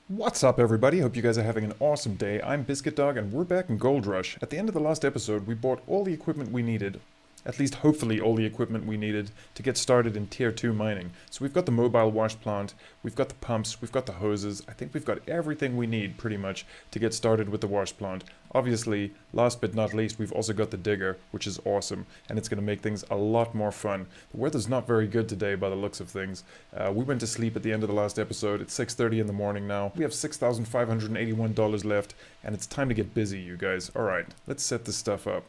What's up, everybody? Hope you guys are having an awesome day. I'm Biscuit Dog, and we're back in Gold Rush. At the end of the last episode, we bought all the equipment we needed, at least hopefully all the equipment we needed to get started in Tier 2 mining. So we've got the mobile wash plant, we've got the pumps, we've got the hoses. I think we've got everything we need, pretty much, to get started with the wash plant. Obviously, last but not least, we've also got the digger, which is awesome, and it's going to make things a lot more fun. The weather's not very good today by the looks of things. We went to sleep at the end of the last episode. It's 6:30 in the morning now. We have $6,581 left, and it's time to get busy, you guys. Alright, let's set this stuff up.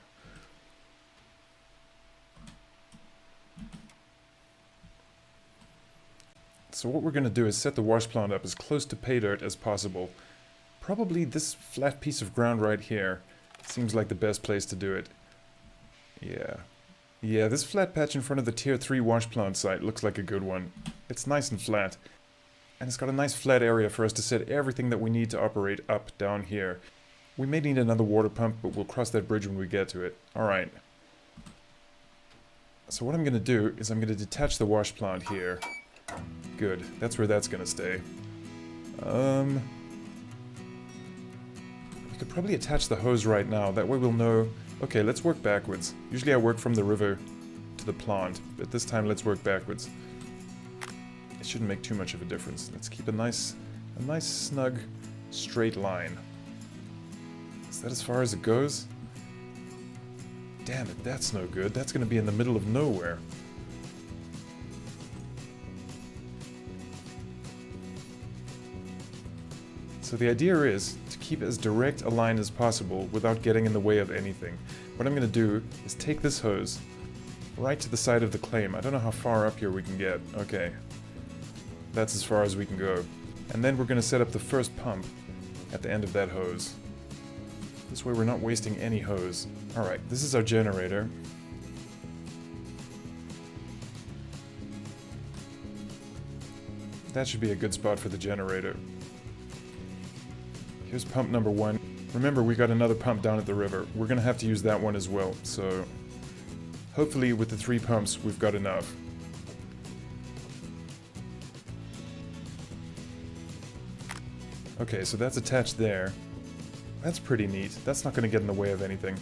So what we're going to do is set the wash plant up as close to pay dirt as possible. Probably this flat piece of ground right here seems like the best place to do it. Yeah, this flat patch in front of the Tier 3 wash plant site looks like a good one. It's nice and flat. And it's got a nice flat area for us to set everything that we need to operate up down here. We may need another water pump, but we'll cross that bridge when we get to it. Alright. So what I'm going to do is I'm going to detach the wash plant here. Good. That's where that's gonna stay. We could probably attach the hose right now. That way we'll know... Okay, let's work backwards. Usually I work from the river to the plant, but this time let's work backwards. It shouldn't make too much of a difference. Let's keep a nice snug, straight line. Is that as far as it goes? Damn it, that's no good. That's gonna be in the middle of nowhere. So the idea is to keep as direct a line as possible without getting in the way of anything. What I'm going to do is take this hose right to the side of the claim. I don't know how far up here we can get. Okay. That's as far as we can go. And then we're going to set up the first pump at the end of that hose. This way we're not wasting any hose. Alright, this is our generator. That should be a good spot for the generator. Here's pump number 1. Remember, we got another pump down at the river. We're going to have to use that one as well, so... Hopefully with the 3 pumps, we've got enough. Okay, so that's attached there. That's pretty neat. That's not going to get in the way of anything.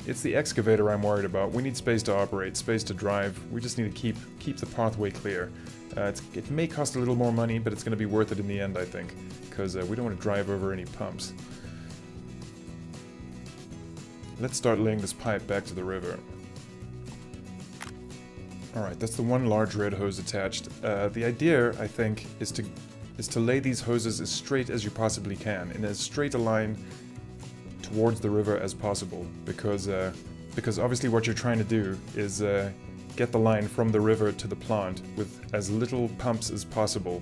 It's the excavator I'm worried about. We need space to operate, space to drive. We just need to keep the pathway clear. It may cost a little more money, but it's going to be worth it in the end, I think. Because we don't want to drive over any pumps. Let's start laying this pipe back to the river. Alright, that's the one large red hose attached. The idea, I think, is to lay these hoses as straight as you possibly can, in as straight a line towards the river as possible. Because obviously what you're trying to do is get the line from the river to the plant with as little pumps as possible.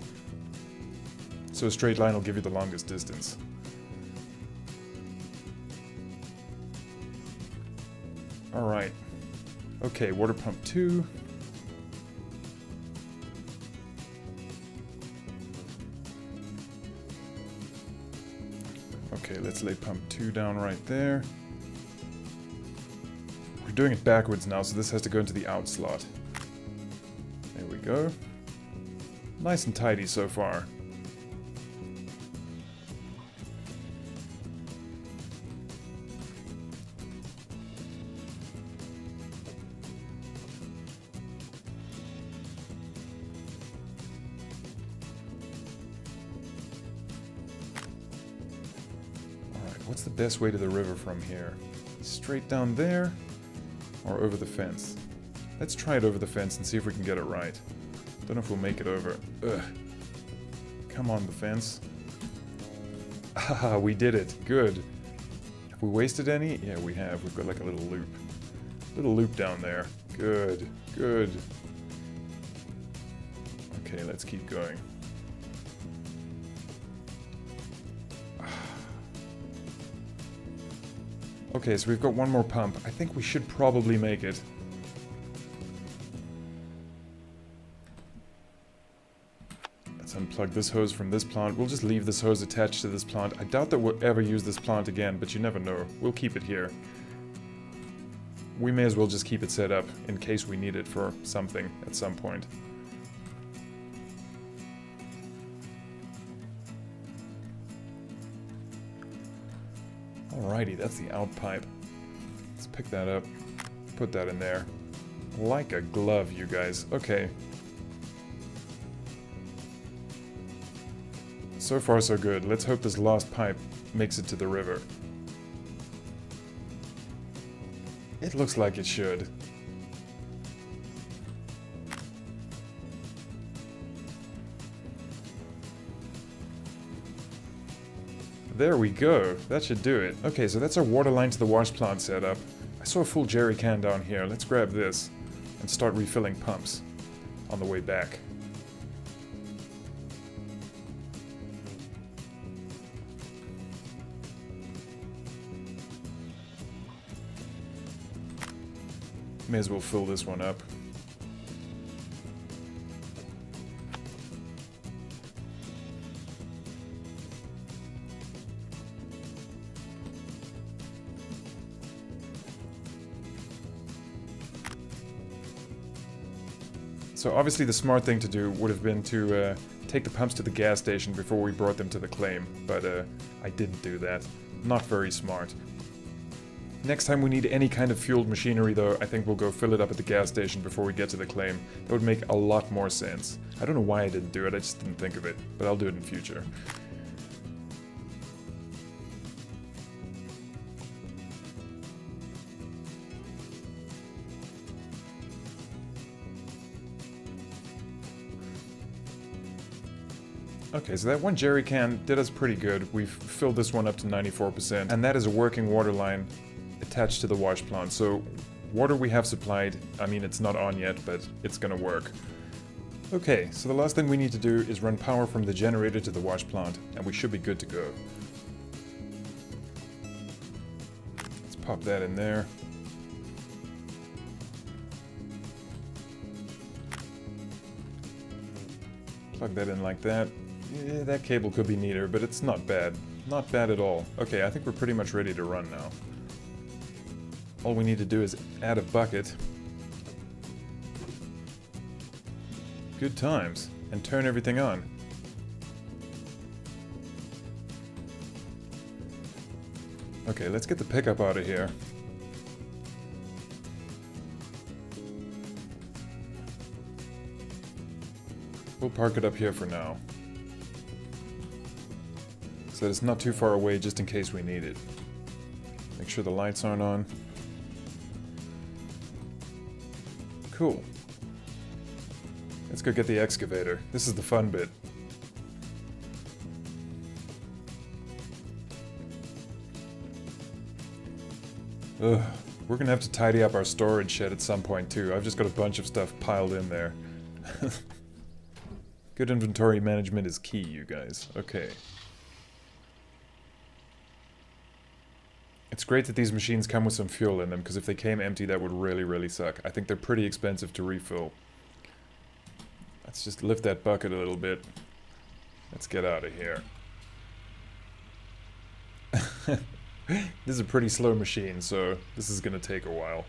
So a straight line will give you the longest distance. Alright. Okay, water pump 2. Okay, let's lay pump 2 down right there. We're doing it backwards now, so this has to go into the out slot. There we go. Nice and tidy so far. What's the best way to the river from here? Straight down there? Or over the fence? Let's try it over the fence and see if we can get it right. Don't know if we'll make it over. Ugh. Come on, the fence. Ah, we did it. Good. Have we wasted any? Yeah, we have. We've got like a little loop. Little loop down there. Good. Good. Okay, let's keep going. Okay, so we've got one more pump. I think we should probably make it. Let's unplug this hose from this plant. We'll just leave this hose attached to this plant. I doubt that we'll ever use this plant again, but you never know. We'll keep it here. We may as well just keep it set up in case we need it for something at some point. Alrighty, that's the out pipe. Let's pick that up, put that in there. Like a glove, you guys. Okay. So far, so good. Let's hope this last pipe makes it to the river. It looks like it should. There we go. That should do it. Okay, so that's our water line to the wash plant setup. I saw a full jerry can down here. Let's grab this and start refilling pumps on the way back. May as well fill this one up. So obviously the smart thing to do would have been to take the pumps to the gas station before we brought them to the claim, but I didn't do that. Not very smart. Next time we need any kind of fueled machinery though, I think we'll go fill it up at the gas station before we get to the claim. That would make a lot more sense. I don't know why I didn't do it, I just didn't think of it, but I'll do it in future. Okay, so that one jerry can did us pretty good. We've filled this one up to 94%, and that is a working water line attached to the wash plant. So water we have supplied, I mean it's not on yet, but it's gonna work. Okay, so the last thing we need to do is run power from the generator to the wash plant, and we should be good to go. Let's pop that in there. Plug that in like that. Yeah, that cable could be neater, but it's not bad. Not bad at all. Okay, I think we're pretty much ready to run now. All we need to do is add a bucket. Good times. And turn everything on. Okay, let's get the pickup out of here. We'll park it up here for now. So that it's not too far away just in case we need it. Make sure the lights aren't on. Cool. Let's go get the excavator. This is the fun bit. Ugh. We're gonna have to tidy up our storage shed at some point too. I've just got a bunch of stuff piled in there. Good inventory management is key, you guys. Okay. It's great that these machines come with some fuel in them, because if they came empty, that would really, really suck. I think they're pretty expensive to refill. Let's just lift that bucket a little bit. Let's get out of here. This is a pretty slow machine, so this is gonna take a while.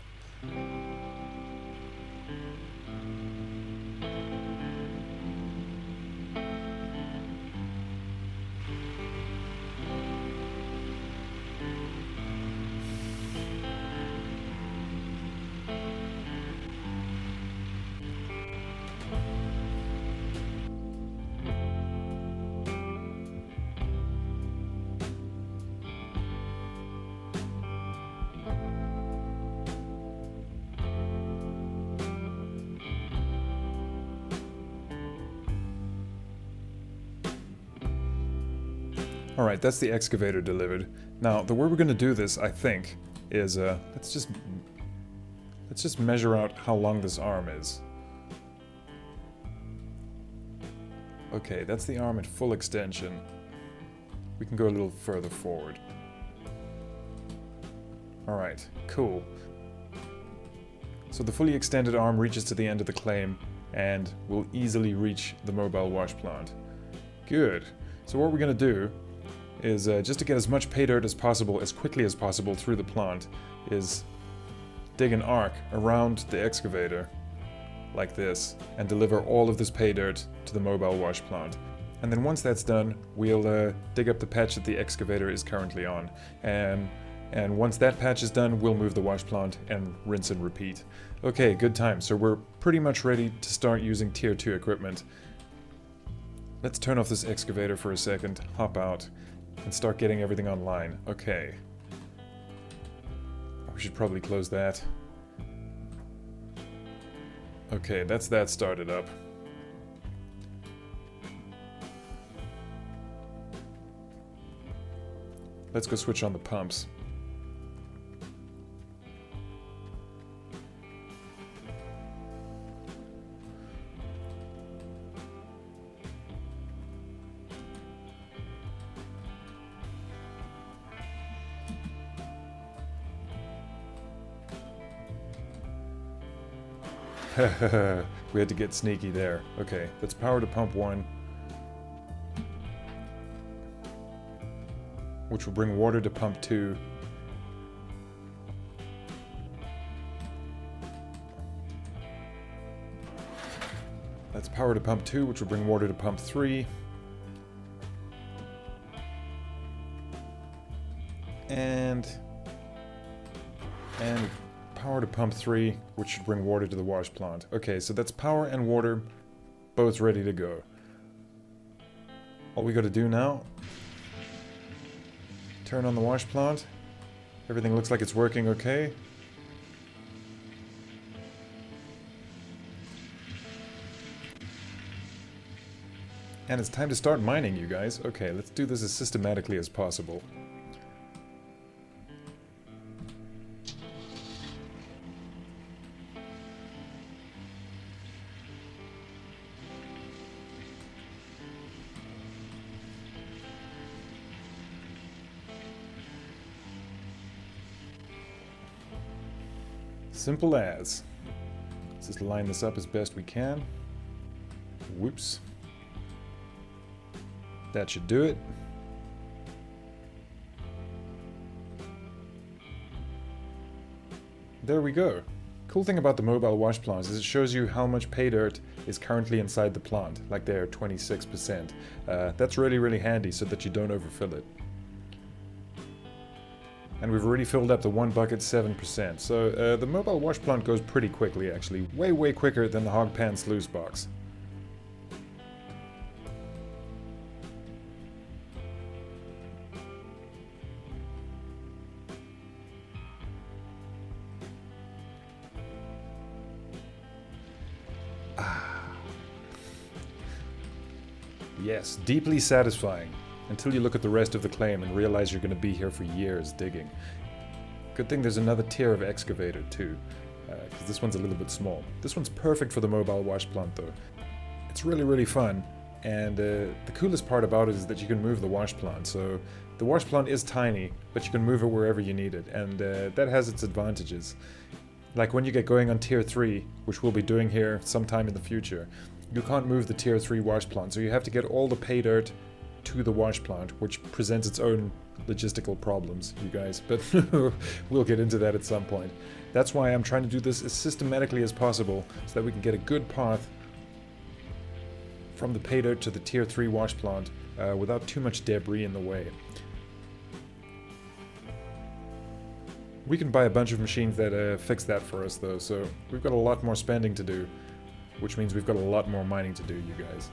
Alright, that's the excavator delivered. Now, the way we're gonna do this, I think, is, let's just measure out how long this arm is. Okay, that's the arm at full extension. We can go a little further forward. Alright, cool. So the fully extended arm reaches to the end of the claim, and will easily reach the mobile wash plant. Good. So what we're gonna do is, just to get as much pay dirt as possible, as quickly as possible through the plant, is dig an arc around the excavator, like this, and deliver all of this pay dirt to the mobile wash plant. And then once that's done, we'll dig up the patch that the excavator is currently on. And once that patch is done, we'll move the wash plant and rinse and repeat. Okay, good time. So we're pretty much ready to start using tier 2 equipment. Let's turn off this excavator for a second, hop out, and start getting everything online. Okay. We should probably close that. Okay, that's that started up. Let's go switch on the pumps. We had to get sneaky there. Okay, let's power to pump 1. Which will bring water to pump 2. Let's power to pump 2, which will bring water to pump 3. And power to pump 3, which should bring water to the wash plant. Okay, so that's power and water, both ready to go. All we gotta do now, turn on the wash plant. Everything looks like it's working okay. And it's time to start mining, you guys. Okay, let's do this as systematically as possible. Simple as. Let's just line this up as best we can. Whoops. That should do it. There we go. Cool thing about the mobile wash plants is it shows you how much pay dirt is currently inside the plant, like there, 26%. That's really, really handy so that you don't overfill it. And we've already filled up the one bucket 7%, so the mobile wash plant goes pretty quickly actually, way, way quicker than the hog pan sluice box. Yes, deeply satisfying, until you look at the rest of the claim and realize you're going to be here for years digging. Good thing there's another tier of excavator too, because this one's a little bit small. This one's perfect for the mobile wash plant though. It's really, really fun, and the coolest part about it is that you can move the wash plant. So the wash plant is tiny, but you can move it wherever you need it, and that has its advantages. Like when you get going on tier 3, which we'll be doing here sometime in the future, you can't move the tier 3 wash plant, so you have to get all the pay dirt to the wash plant, which presents its own logistical problems, you guys, but we'll get into that at some point. That's why I'm trying to do this as systematically as possible, so that we can get a good path from the pay dirt to the tier 3 wash plant without too much debris in the way. We can buy a bunch of machines that fix that for us though, so we've got a lot more spending to do, which means we've got a lot more mining to do, you guys.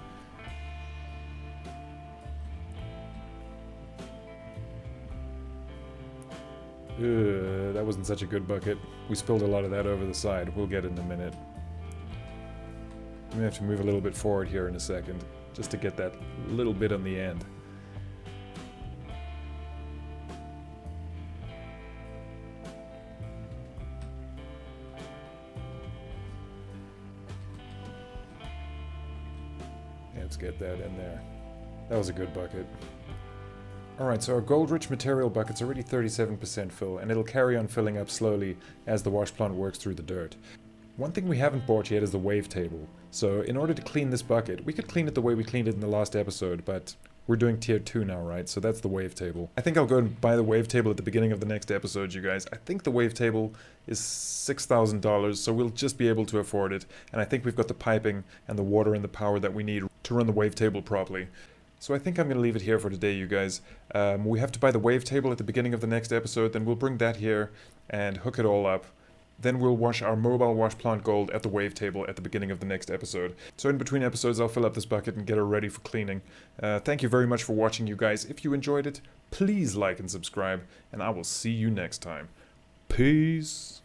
That wasn't such a good bucket. We spilled a lot of that over the side. We'll get it in a minute. We have to move a little bit forward here in a second, just to get that little bit on the end. Let's get that in there. That was a good bucket. Alright, so our gold-rich material bucket's already 37% full, and it'll carry on filling up slowly as the wash plant works through the dirt. One thing we haven't bought yet is the wave table. So in order to clean this bucket, we could clean it the way we cleaned it in the last episode, but we're doing tier 2 now, right? So that's the wave table. I think I'll go and buy the wave table at the beginning of the next episode, you guys. I think the wave table is $6,000, so we'll just be able to afford it. And I think we've got the piping and the water and the power that we need to run the wave table properly. So I think I'm going to leave it here for today, you guys. We have to buy the wavetable at the beginning of the next episode, then we'll bring that here and hook it all up. Then we'll wash our mobile wash plant gold at the wavetable at the beginning of the next episode. So in between episodes, I'll fill up this bucket and get her ready for cleaning. Thank you very much for watching, you guys. If you enjoyed it, please like and subscribe, and I will see you next time. Peace.